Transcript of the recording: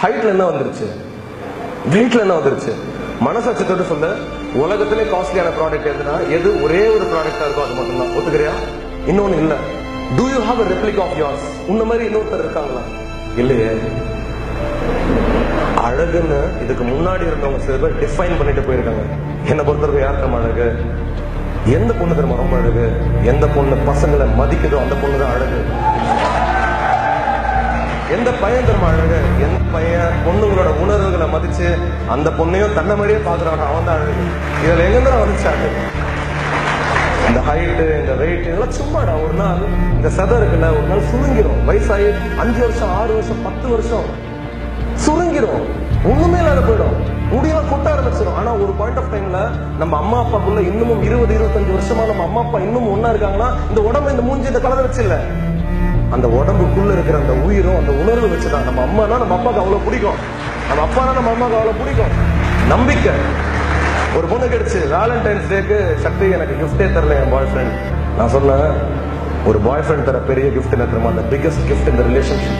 ஹைட்ல என்ன வந்துருச்சு, வெயிட்ல என்ன வந்துருச்சு. மனசாட்சியோட சொல்ல, உலகத்திலே காஸ்ட்லியான ப்ராடக்ட் எதுனா எது ஒரே ஒரு ப்ராடக்டா இருக்கும் அது மட்டும் தான். ஒத்துக்கிறியா? இன்னொன்னு இல்ல. Do you have a replica of yours? உன்ன மாதிரி இன்னொருத்தர் இருக்காங்களா? இல்லையே. அழகுன்னு இதுக்கு முன்னாடி இருந்தவங்க சில பேர் டிஃபைன் பண்ணிட்டு போயிருக்காங்க. என்னை பொறுத்தவரைக்கும் யார் தெரியுமா அழகு? எந்த பொண்ணு தெரியுமா ரொம்ப அழகு? எந்த பொண்ணு பசங்களை மதிக்குதோ அந்த பொண்ணு தான் அழகு. எந்த பையன் தெரியுமா அழகு? எந்த பையன் பொண்ணுங்களோட உணர்வுகளை மதிச்சு அந்த பொண்ணையும் தன்னை மாதிரியே பாக்குறாங்க, அவன் தான் அழகு. இதுல எங்க வந்துச்சு அழகு? இந்த ஹைட்டு, இந்த வெயிட் இதெல்லாம் சும்மாடா. ஒரு நாள் இந்த சதை இருக்குல்ல, ஒரு நாள் சுருங்கிரும். வயசாகி 5 வருஷம் 6 வருஷம் 10 வருஷம் சுருங்கிரும், ஒண்ணுமே இல்லாத போயிடும், முடியெல்லாம் கொட்ட ஆரம்பிச்சிடும். ஆனா ஒரு பாயிண்ட் ஆஃப் டைம்ல நம்ம அம்மா அப்பாக்குள்ள இன்னமும் 20-25 வருஷமா நம்ம அம்மா அப்பா இன்னும் ஒன்னா இருக்காங்கன்னா இந்த உடம்பு இந்த மூஞ்சி இந்த கலரை வச்சு இல்ல, அந்த உடம்புக்குள்ள இருக்கிற அந்த உயிரும் அந்த உணர்வு வச்சுதான். நம்ம அம்மானா நம்ம அப்பாவுக்கு அவ்வளவு பிடிக்கும், நம்ம அப்பானா நம்ம அம்மாவுக்கு அவ்வளவு பிடிக்கும். நம்பிக்கை. ஒரு பொண்ணு கிடைச்சு வேலண்டைன்ஸ் டேக்கு சக்தி எனக்கு கிஃப்டே தரல என் பாய் ஃப்ரெண்ட். நான் சொன்னேன், ஒரு பாய் ஃப்ரெண்ட் தர பெரிய கிஃப்ட் என்ன தெரியுமா? அந்த பிகெஸ்ட் கிஃப்ட் இந்த ரிலேஷன்ஷிப்.